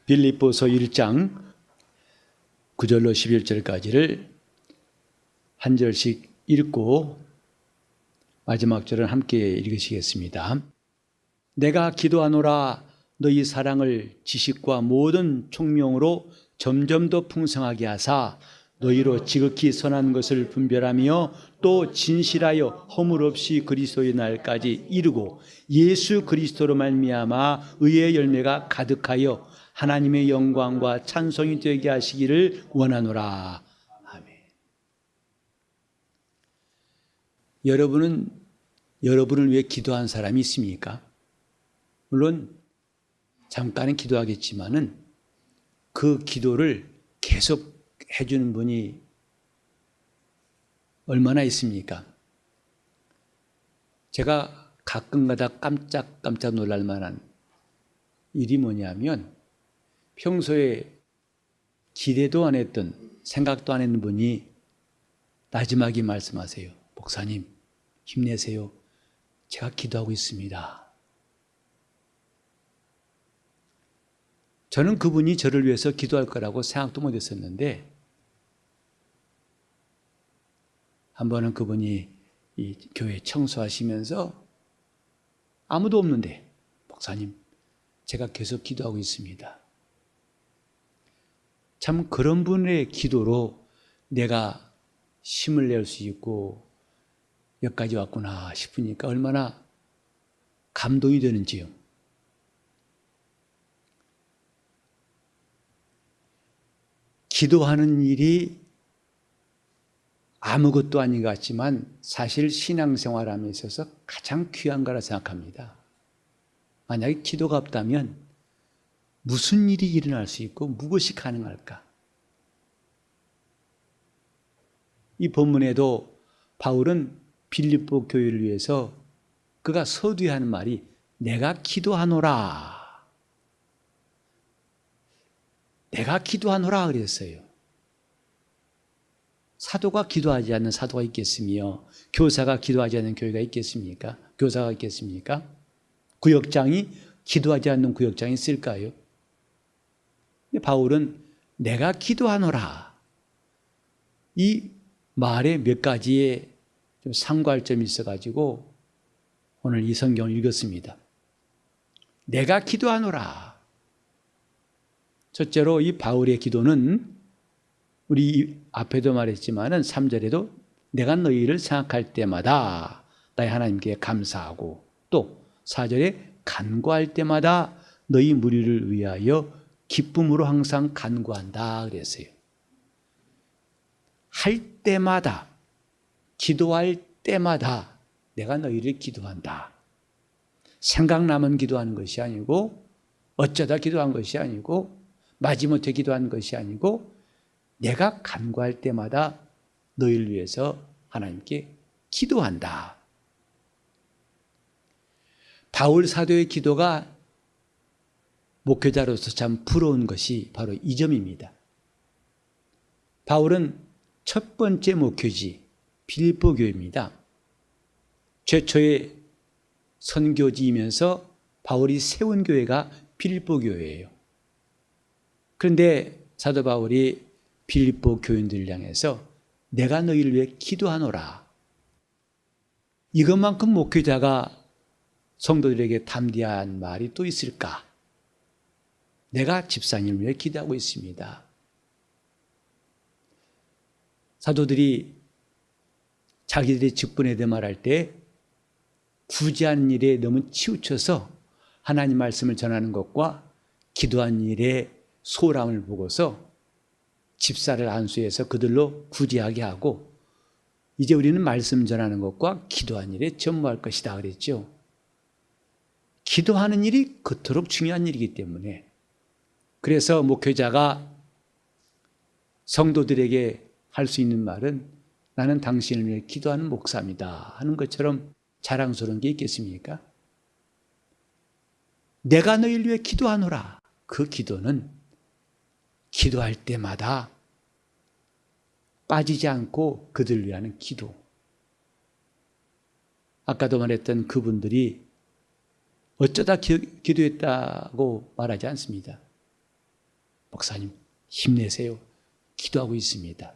빌립보서 1장 9절로 11절까지를 한 절씩 읽고 마지막 절은 함께 읽으시겠습니다. 내가 기도하노라 너희 사랑을 지식과 모든 총명으로 점점 더 풍성하게 하사 너희로 지극히 선한 것을 분별하며 또 진실하여 허물 없이 그리스도의 날까지 이르고 예수 그리스도로 말미암아 의의 열매가 가득하여 하나님의 영광과 찬송이 되게 하시기를 원하노라. 아멘. 여러분을 위해 기도한 사람이 있습니까? 물론 잠깐은 기도하겠지만은 그 기도를 계속 해주는 분이 얼마나 있습니까? 제가 가끔가다 깜짝 놀랄 만한 일이 뭐냐면 평소에 기대도 안 했던 생각도 안 했는 분이 마지막에 말씀하세요. 목사님 힘내세요. 제가 기도하고 있습니다. 저는 그분이 저를 위해서 기도할 거라고 생각도 못했었는데 한 번은 그분이 이 교회 청소하시면서 아무도 없는데 목사님 제가 계속 기도하고 있습니다. 참 그런 분의 기도로 내가 힘을 낼 수 있고 여기까지 왔구나 싶으니까 얼마나 감동이 되는지요. 기도하는 일이 아무것도 아닌 것 같지만 사실 신앙생활함에 있어서 가장 귀한 거라 생각합니다. 만약에 기도가 없다면 무슨 일이 일어날 수 있고 무엇이 가능할까? 이 본문에도 바울은 빌립보 교회를 위해서 그가 서두에 하는 말이 내가 기도하노라. 내가 기도하노라 그랬어요. 사도가 기도하지 않는 사도가 있겠으며 교사가 기도하지 않는 교회가 있겠습니까? 교사가 있겠습니까? 구역장이 기도하지 않는 구역장이 있을까요? 바울은 내가 기도하노라. 이 말에 몇 가지의 좀 상과점이 있어가지고 오늘 이 성경을 읽었습니다. 내가 기도하노라. 첫째로 이 바울의 기도는 우리 앞에도 말했지만은 3절에도 내가 너희를 생각할 때마다 나의 하나님께 감사하고 또 4절에 간구할 때마다 너희 무리를 위하여 기쁨으로 항상 간구한다 그랬어요. 할 때마다 기도할 때마다 내가 너희를 기도한다. 생각나면 기도하는 것이 아니고 어쩌다 기도한 것이 아니고 마지못해 기도한 것이 아니고 내가 간구할 때마다 너희를 위해서 하나님께 기도한다. 바울 사도의 기도가 목회자로서 참 부러운 것이 바로 이 점입니다. 바울은 첫 번째 목회지 빌립보 교회입니다. 최초의 선교지이면서 바울이 세운 교회가 빌립보 교회예요. 그런데 사도 바울이 빌립보 교인들을 향해서 내가 너희를 위해 기도하노라. 이것만큼 목회자가 성도들에게 담대한 말이 또 있을까? 내가 집사님을 위해 기도하고 있습니다. 사도들이 자기들의 직분에 대해 말할 때 구제하는 일에 너무 치우쳐서 하나님 말씀을 전하는 것과 기도하는 일에 소홀함을 보고서 집사를 안수해서 그들로 구제하게 하고 이제 우리는 말씀 전하는 것과 기도하는 일에 전무할 것이다 그랬죠. 기도하는 일이 그토록 중요한 일이기 때문에 그래서 목회자가 성도들에게 할 수 있는 말은 나는 당신을 위해 기도하는 목사입니다 하는 것처럼 자랑스러운 게 있겠습니까? 내가 너희를 위해 기도하노라. 그 기도는 기도할 때마다 빠지지 않고 그들을 위한 기도. 아까도 말했던 그분들이 어쩌다 기도했다고 말하지 않습니다. 목사님 힘내세요. 기도하고 있습니다.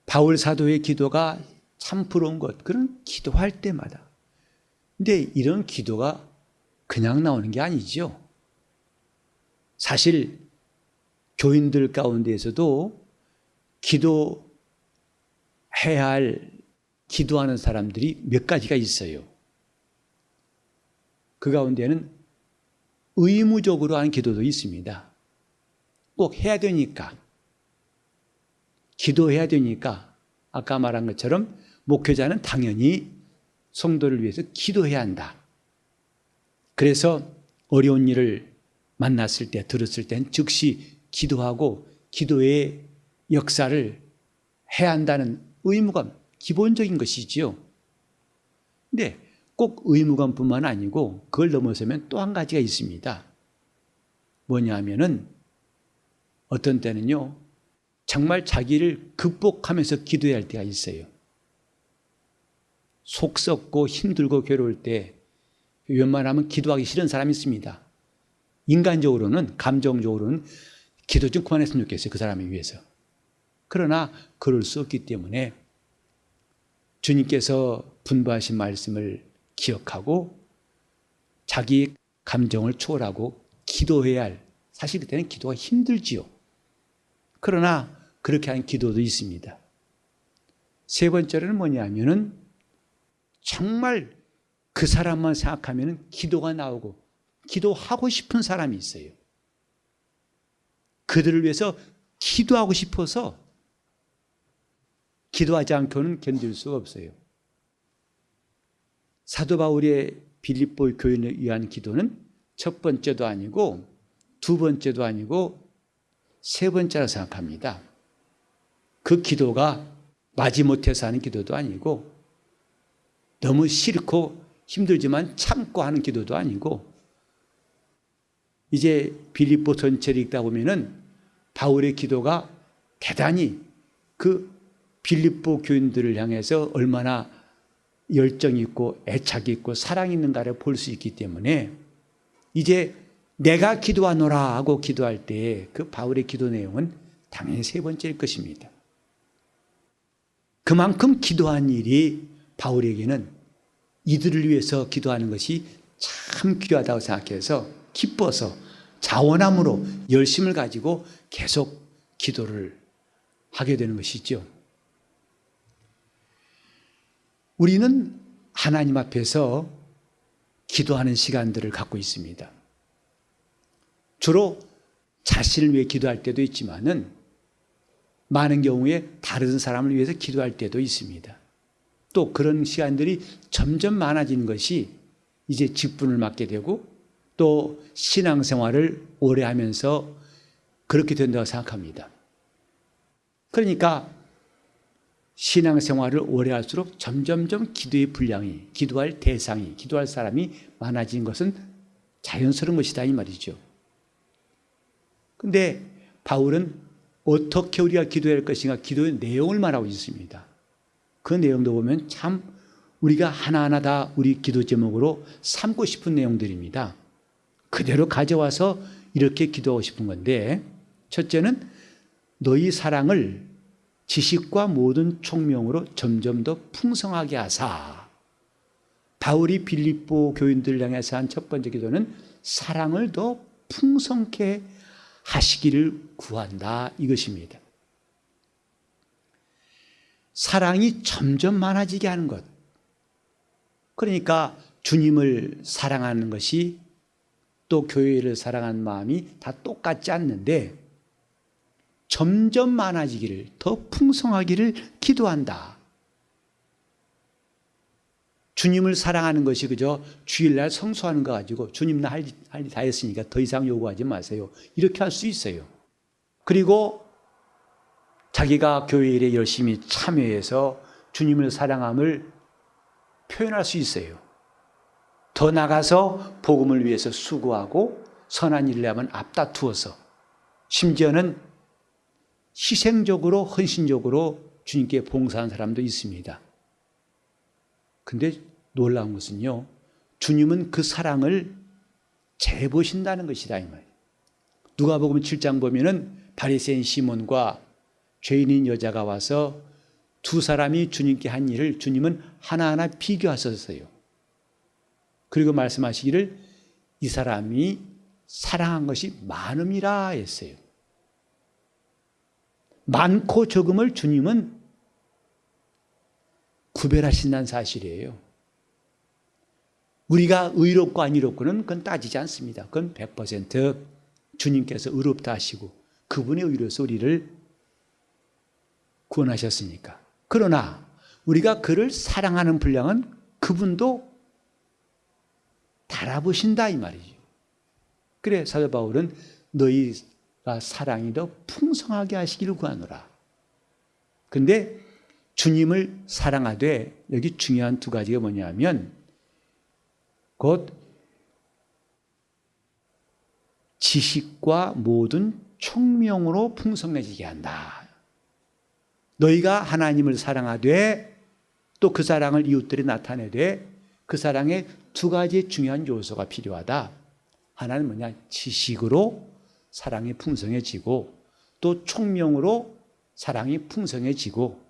바울 사도의 기도가 참 부러운 것, 그런 기도할 때마다. 근데 이런 기도가 그냥 나오는 게 아니죠. 사실 교인들 가운데에서도 기도해야 할 기도하는 사람들이 몇 가지가 있어요. 그 가운데는 의무적으로 하는 기도도 있습니다. 꼭 해야 되니까, 기도해야 되니까 아까 말한 것처럼 목회자는 당연히 성도를 위해서 기도해야 한다. 그래서 어려운 일을 만났을 때, 들었을 땐 즉시 기도하고 기도의 역사를 해야 한다는 의무감, 기본적인 것이지요. 근데 꼭 의무감뿐만 아니고 그걸 넘어서면 또 한 가지가 있습니다. 뭐냐 하면은 어떤 때는요, 정말 자기를 극복하면서 기도해야 할 때가 있어요. 속 썩고 힘들고 괴로울 때 웬만하면 기도하기 싫은 사람이 있습니다. 인간적으로는, 감정적으로는 기도 좀 그만했으면 좋겠어요. 그 사람을 위해서. 그러나 그럴 수 없기 때문에 주님께서 분부하신 말씀을 기억하고 자기 감정을 초월하고 기도해야 할, 사실 그때는 기도가 힘들지요. 그러나 그렇게 하는 기도도 있습니다. 세 번째로는 뭐냐 하면은 정말 그 사람만 생각하면 기도가 나오고 기도하고 싶은 사람이 있어요. 그들을 위해서 기도하고 싶어서 기도하지 않고는 견딜 수가 없어요. 사도 바울의 빌립보 교인을 위한 기도는 첫 번째도 아니고 두 번째도 아니고 세 번째라 생각합니다. 그 기도가 마지못해서 하는 기도도 아니고 너무 싫고 힘들지만 참고 하는 기도도 아니고, 이제 빌립보 전체를 읽다 보면은 바울의 기도가 대단히 그 빌립보 교인들을 향해서 얼마나 열정이 있고 애착이 있고 사랑이 있는가를 볼 수 있기 때문에 이제 내가 기도하노라 하고 기도할 때 그 바울의 기도 내용은 당연히 세 번째일 것입니다. 그만큼 기도한 일이 바울에게는 이들을 위해서 기도하는 것이 참 귀하다고 생각해서 기뻐서 자원함으로 열심을 가지고 계속 기도를 하게 되는 것이죠. 우리는 하나님 앞에서 기도하는 시간들을 갖고 있습니다. 주로 자신을 위해 기도할 때도 있지만은 많은 경우에 다른 사람을 위해서 기도할 때도 있습니다. 또 그런 시간들이 점점 많아지는 것이 이제 직분을 맡게 되고 또 신앙생활을 오래 하면서 그렇게 된다고 생각합니다. 그러니까 신앙생활을 오래 할수록 점점점 기도의 분량이, 기도할 대상이, 기도할 사람이 많아진 것은 자연스러운 것이다 이 말이죠. 그런데 바울은 어떻게 우리가 기도해야 할 것인가, 기도의 내용을 말하고 있습니다. 그 내용도 보면 참 우리가 하나하나 다 우리 기도 제목으로 삼고 싶은 내용들입니다. 그대로 가져와서 이렇게 기도하고 싶은 건데, 첫째는 너희 사랑을 지식과 모든 총명으로 점점 더 풍성하게 하사. 바울이 빌립보 교인들을 향해서 한 첫 번째 기도는 사랑을 더 풍성케 하시기를 구한다 이것입니다. 사랑이 점점 많아지게 하는 것. 그러니까 주님을 사랑하는 것이 또 교회를 사랑하는 마음이 다 똑같지 않는데 점점 많아지기를, 더 풍성하기를 기도한다. 주님을 사랑하는 것이 그저 주일날 성수하는 거 가지고 주님 나 할 일 다 했으니까 더 이상 요구하지 마세요, 이렇게 할 수 있어요. 그리고 자기가 교회 일에 열심히 참여해서 주님을 사랑함을 표현할 수 있어요. 더 나가서 복음을 위해서 수고하고 선한 일을 하면 앞다투어서 심지어는 희생적으로 헌신적으로 주님께 봉사한 사람도 있습니다. 근데 놀라운 것은요, 주님은 그 사랑을 재보신다는 것이다 이 말이에요. 누가복음 7장 보면은 바리새인 시몬과 죄인인 여자가 와서 두 사람이 주님께 한 일을 주님은 하나하나 비교하셨어요. 그리고 말씀하시기를 이 사람이 사랑한 것이 많음이라 했어요. 많고 적음을 주님은 구별하신다는 사실이에요. 우리가 의롭고 안 의롭고는 그건 따지지 않습니다. 그건 100% 주님께서 의롭다 하시고 그분의 의로서 우리를 구원하셨으니까. 그러나 우리가 그를 사랑하는 분량은 그분도 달아보신다 이 말이죠. 그래 사도 바울은 너희가 사랑이 더 풍성하게 하시기를 구하노라. 근데 주님을 사랑하되 여기 중요한 두 가지가 뭐냐면 곧 지식과 모든 총명으로 풍성해지게 한다. 너희가 하나님을 사랑하되 또 그 사랑을 이웃들이 나타내되 그 사랑에 두 가지 중요한 요소가 필요하다. 하나는 뭐냐? 지식으로 사랑이 풍성해지고 또 총명으로 사랑이 풍성해지고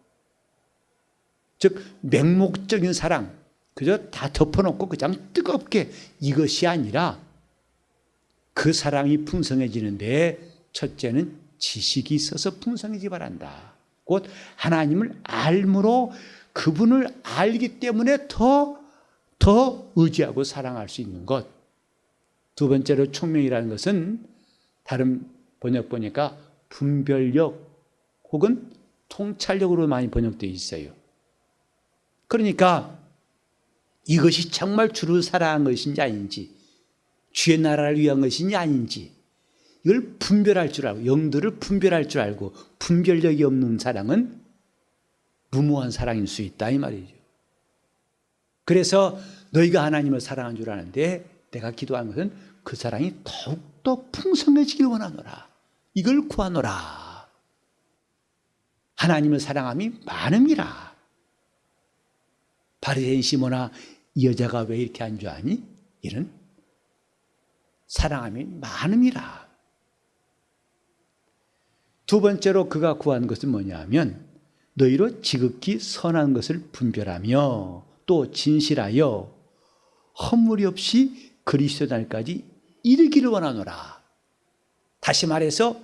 즉 맹목적인 사랑 그저 다 덮어놓고 그냥 뜨겁게 이것이 아니라 그 사랑이 풍성해지는데 첫째는 지식이 있어서 풍성해지기 바란다. 곧 하나님을 알므로 그분을 알기 때문에 더 의지하고 사랑할 수 있는 것. 두 번째로 총명이라는 것은 다른 번역 보니까 분별력 혹은 통찰력으로 많이 번역되어 있어요. 그러니까 이것이 정말 주를 사랑한 것인지 아닌지 주의 나라를 위한 것인지 아닌지 이걸 분별할 줄 알고 영들을 분별할 줄 알고 분별력이 없는 사랑은 무모한 사랑일 수 있다 이 말이죠. 그래서 너희가 하나님을 사랑한 줄 아는데 내가 기도하는 것은 그 사랑이 더욱더 풍성해지길 원하노라. 이걸 구하노라. 하나님을 사랑함이 많음이라. 바리새인 시몬아 이 여자가 왜 이렇게 안 좋아하니? 이런 사랑함이 많음이라. 두 번째로 그가 구한 것은 뭐냐면 너희로 지극히 선한 것을 분별하며 또 진실하여 허물이 없이 그리스도 날까지 이르기를 원하노라. 다시 말해서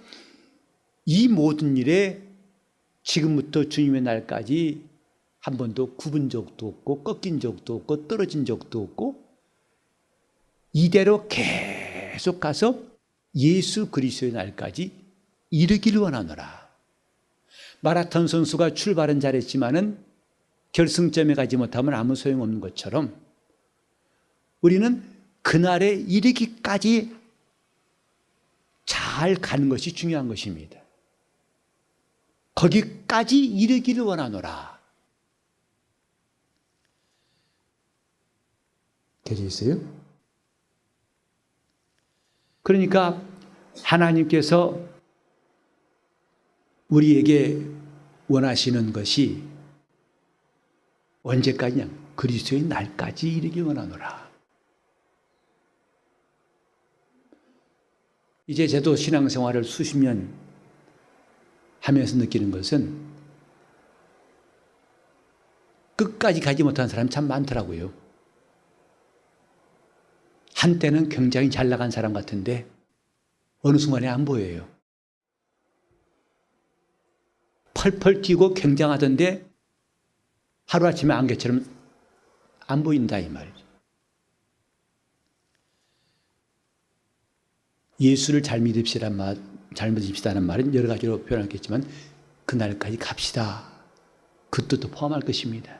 이 모든 일에 지금부터 주님의 날까지 한 번도 굽은 적도 없고 꺾인 적도 없고 떨어진 적도 없고 이대로 계속 가서 예수 그리스도의 날까지 이르기를 원하노라. 마라톤 선수가 출발은 잘했지만은 결승점에 가지 못하면 아무 소용없는 것처럼 우리는 그날에 이르기까지 잘 가는 것이 중요한 것입니다. 거기까지 이르기를 원하노라. 되시겠어요? 그러니까 하나님께서 우리에게 원하시는 것이 언제까지냐? 그리스도의 날까지 이르기 원하노라. 이제 저도 신앙생활을 수십 년 하면서 느끼는 것은 끝까지 가지 못한 사람이 참 많더라고요. 한때는 굉장히 잘 나간 사람 같은데 어느 순간에 안 보여요. 펄펄 뛰고 굉장하던데 하루아침에 안개처럼 안 보인다 이 말이죠. 예수를 잘 믿읍시다는 말은 여러 가지로 표현하겠지만 그날까지 갑시다. 그 뜻도 포함할 것입니다.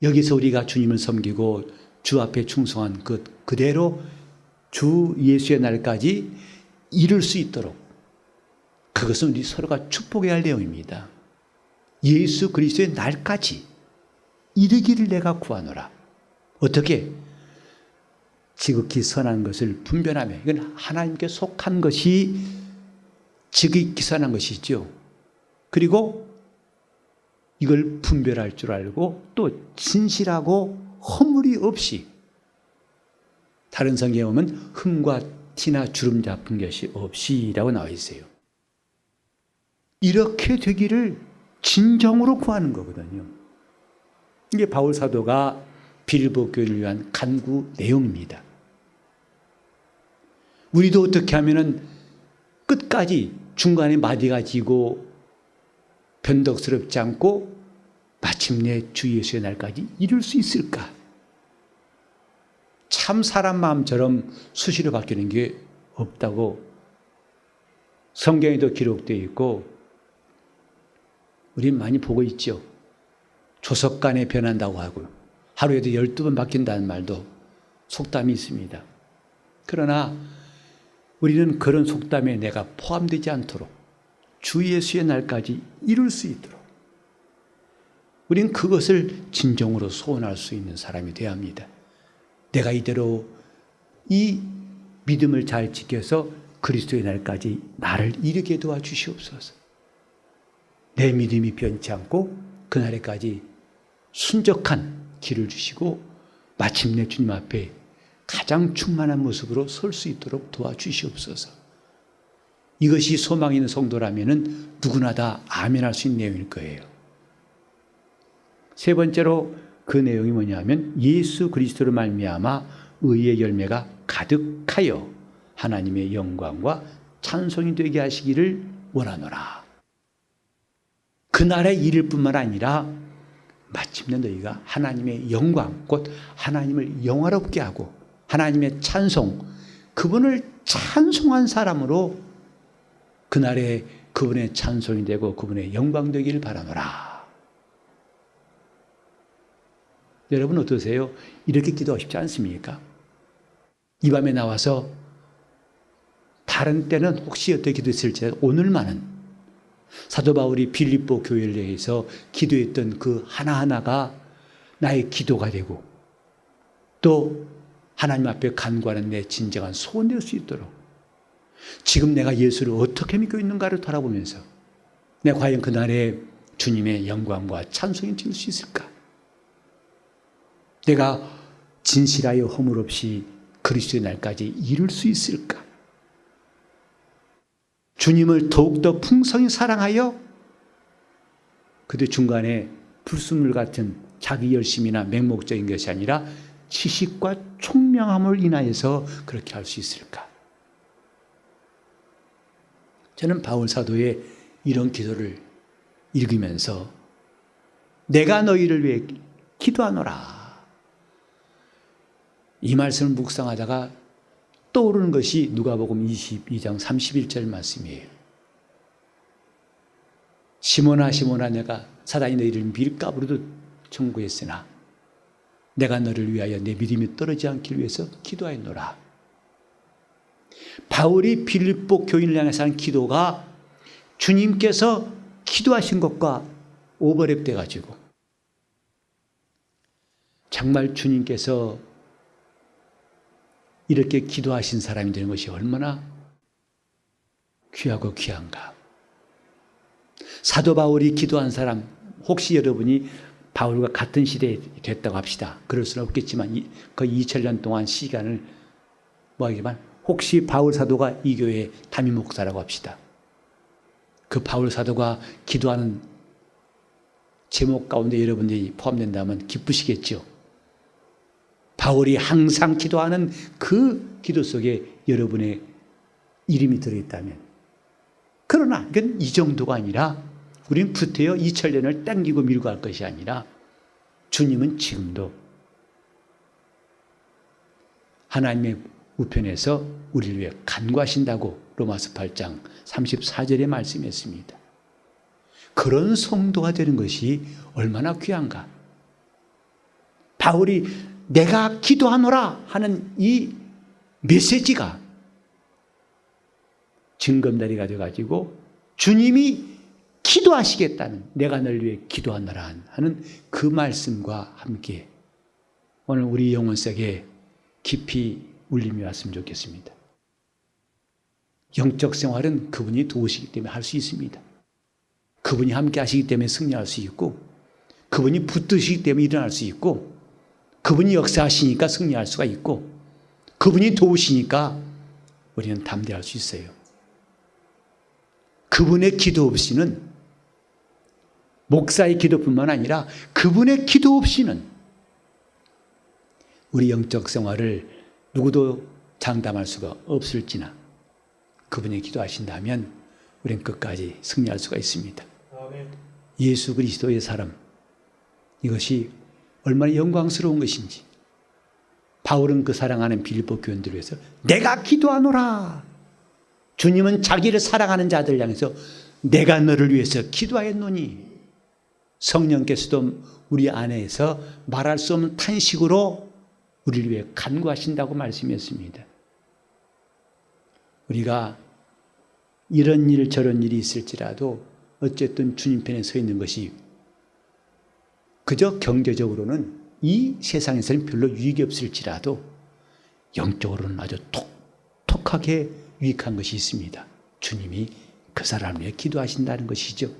여기서 우리가 주님을 섬기고 주 앞에 충성한 것 그대로 주 예수의 날까지 이룰 수 있도록 그것은 우리 서로가 축복해야 할 내용입니다. 예수 그리스도의 날까지 이르기를 내가 구하노라. 어떻게? 지극히 선한 것을 분별하며 이건 하나님께 속한 것이 지극히 선한 것이죠. 그리고 이걸 분별할 줄 알고 또 진실하고 허물이 없이 다른 성경에 보면 흠과 티나 주름 잡은 것이 없이라고 나와 있어요. 이렇게 되기를 진정으로 구하는 거거든요. 이게 바울 사도가 빌립보 교회를 위한 간구 내용입니다. 우리도 어떻게 하면은 끝까지 중간에 마디가 지고 변덕스럽지 않고 마침내 주 예수의 날까지 이룰 수 있을까? 참 사람 마음처럼 수시로 바뀌는 게 없다고 성경에도 기록되어 있고 우린 많이 보고 있죠. 조석간에 변한다고 하고요. 하루에도 12번 바뀐다는 말도 속담이 있습니다. 그러나 우리는 그런 속담에 내가 포함되지 않도록 주 예수의 날까지 이룰 수 있도록 우리는 그것을 진정으로 소원할 수 있는 사람이 되어야 합니다. 내가 이대로 이 믿음을 잘 지켜서 그리스도의 날까지 나를 이르게 도와주시옵소서. 내 믿음이 변치 않고 그날에까지 순적한 길을 주시고 마침내 주님 앞에 가장 충만한 모습으로 설 수 있도록 도와주시옵소서. 이것이 소망 있는 성도라면 누구나 다 아멘할 수 있는 내용일 거예요. 세 번째로 그 내용이 뭐냐면 예수 그리스도로 말미암아 의의 열매가 가득하여 하나님의 영광과 찬송이 되게 하시기를 원하노라. 그날의 일일 뿐만 아니라 마침내 너희가 하나님의 영광, 곧 하나님을 영화롭게 하고 하나님의 찬송, 그분을 찬송한 사람으로 그날에 그분의 찬송이 되고 그분의 영광 되기를 바라노라. 여러분 어떠세요? 이렇게 기도하고 싶지 않습니까? 이 밤에 나와서 다른 때는 혹시 어떻게 기도했을지 오늘만은 사도 바울이 빌립보 교회를 위해서 기도했던 그 하나하나가 나의 기도가 되고 또 하나님 앞에 간구하는 내 진정한 소원 될 수 있도록 지금 내가 예수를 어떻게 믿고 있는가를 돌아보면서 내가 과연 그날에 주님의 영광과 찬송이 될 수 있을까? 내가 진실하여 허물 없이 그리스도의 날까지 이룰 수 있을까? 주님을 더욱더 풍성히 사랑하여 그들 중간에 불순물 같은 자기 열심이나 맹목적인 것이 아니라 지식과 총명함을 인하여서 그렇게 할 수 있을까? 저는 바울 사도의 이런 기도를 읽으면서 내가 너희를 위해 기도하노라. 이 말씀을 묵상하다가 떠오르는 것이 누가복음 22장 31절 말씀이에요. 시몬아 시몬아 내가 사단이 너희를 밀가부로도 청구했으나 내가 너를 위하여 내 믿음이 떨어지지 않기 위해서 기도하였노라. 바울이 빌립보 교인을 향해서 한 기도가 주님께서 기도하신 것과 오버랩돼 가지고 정말 주님께서 이렇게 기도하신 사람이 되는 것이 얼마나 귀하고 귀한가. 사도 바울이 기도한 사람, 혹시 여러분이 바울과 같은 시대에 됐다고 합시다. 그럴 수는 없겠지만 거의 2000년 동안 시간을 하지만 혹시 바울 사도가 이 교회의 담임 목사라고 합시다. 그 바울 사도가 기도하는 제목 가운데 여러분들이 포함된다면 기쁘시겠죠. 바울이 항상 기도하는 그 기도 속에 여러분의 이름이 들어있다면. 그러나 이건 이 정도가 아니라 우리는 부태여 2000년을 당기고 밀고 갈 것이 아니라 주님은 지금도 하나님의 우편에서 우리를 위해 간구하신다고 로마서 8장 34절에 말씀했습니다. 그런 성도가 되는 것이 얼마나 귀한가. 바울이 내가 기도하노라 하는 이 메시지가 증거다리가 돼가지고 주님이 기도하시겠다는, 내가 널 위해 기도하노라 하는 그 말씀과 함께 오늘 우리 영혼 속에 깊이 울림이 왔으면 좋겠습니다. 영적 생활은 그분이 도우시기 때문에 할 수 있습니다. 그분이 함께 하시기 때문에 승리할 수 있고, 그분이 붙드시기 때문에 일어날 수 있고, 그분이 역사하시니까 승리할 수가 있고, 그분이 도우시니까 우리는 담대할 수 있어요. 그분의 기도 없이는, 목사의 기도뿐만 아니라 그분의 기도 없이는 우리 영적 생활을 누구도 장담할 수가 없을지나 그분이 기도하신다면 우리는 끝까지 승리할 수가 있습니다. 아멘. 예수 그리스도의 사람, 이것이 얼마나 영광스러운 것인지 바울은 그 사랑하는 빌립보 교인들을 위해서 내가 기도하노라. 주님은 자기를 사랑하는 자들 향해서 내가 너를 위해서 기도하였노니, 성령께서도 우리 안에서 말할 수 없는 탄식으로 우리를 위해 간구하신다고 말씀했습니다. 우리가 이런 일 저런 일이 있을지라도 어쨌든 주님 편에 서 있는 것이 그저 경제적으로는 이 세상에서는 별로 유익이 없을지라도 영적으로는 아주 톡톡하게 유익한 것이 있습니다. 주님이 그 사람을 위해 기도하신다는 것이죠.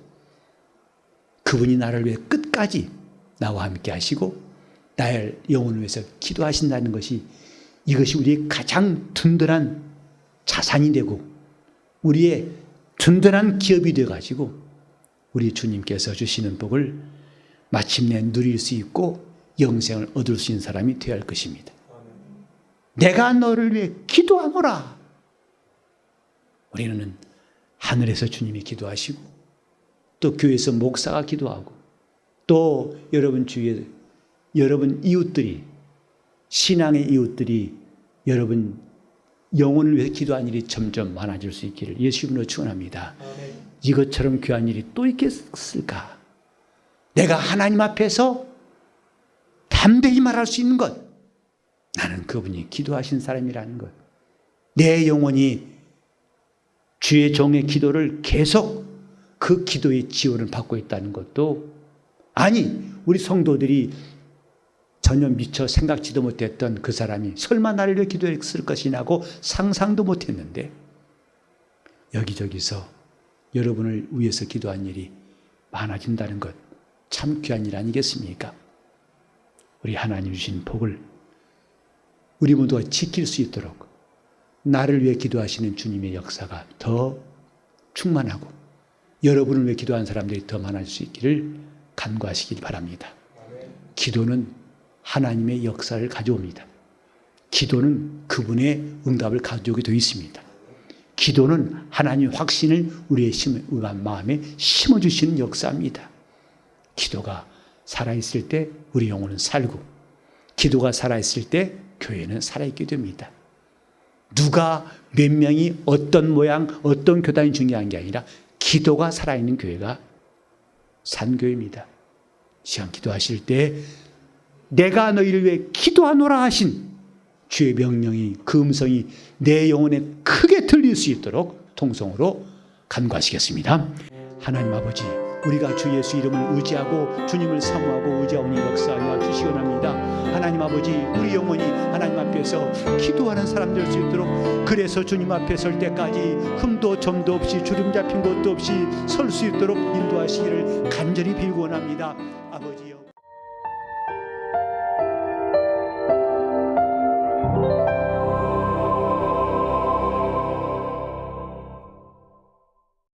그분이 나를 위해 끝까지 나와 함께 하시고 나의 영혼을 위해서 기도하신다는 것이, 이것이 우리의 가장 든든한 자산이 되고 우리의 든든한 기업이 되어가지고 우리 주님께서 주시는 복을 마침내 누릴 수 있고 영생을 얻을 수 있는 사람이 되어야 할 것입니다. 내가 너를 위해 기도하노라. 우리는 하늘에서 주님이 기도하시고 또 교회에서 목사가 기도하고 또 여러분 주위에 여러분 이웃들이, 신앙의 이웃들이 여러분 영혼을 위해 기도한 일이 점점 많아질 수 있기를 예수 이름으로 축원합니다. 이것처럼 귀한 일이 또 있겠을까? 내가 하나님 앞에서 담대히 말할 수 있는 것, 나는 그분이 기도하신 사람이라는 것, 내 영혼이 주의 종의 기도를 계속 그 기도의 지원을 받고 있다는 것도, 아니 우리 성도들이 전혀 미처 생각지도 못했던 그 사람이 설마 나를 위해 기도했을 것이냐고 상상도 못했는데 여기저기서 여러분을 위해서 기도한 일이 많아진다는 것, 참 귀한 일 아니겠습니까? 우리 하나님 주신 복을 우리 모두가 지킬 수 있도록 나를 위해 기도하시는 주님의 역사가 더 충만하고 여러분을 위해 기도하는 사람들이 더 많아질 수 있기를 간구하시길 바랍니다. 기도는 하나님의 역사를 가져옵니다. 기도는 그분의 응답을 가져오게 되어 있습니다. 기도는 하나님의 확신을 우리의 마음에 심어주시는 역사입니다. 기도가 살아있을 때 우리 영혼은 살고, 기도가 살아있을 때 교회는 살아있게 됩니다. 누가 몇 명이 어떤 모양 어떤 교단이 중요한 게 아니라 기도가 살아있는 교회가 산 교회입니다. 시간 기도하실 때 내가 너희를 위해 기도하노라 하신 주의 명령이, 그 음성이 내 영혼에 크게 들릴 수 있도록 통성으로 간구하시겠습니다. 하나님 아버지, 우리가 주 예수 이름을 의지하고 주님을 사모하고 의지하오니 역사하여 주시기 원합니다. 하나님 아버지, 우리 영혼이 하나님 앞에서 기도하는 사람 될 수 있도록, 그래서 주님 앞에 설 때까지 흠도 점도 없이 주름 잡힌 것도 없이 설 수 있도록 인도하시기를 간절히 빌고 원합니다. 아버지여.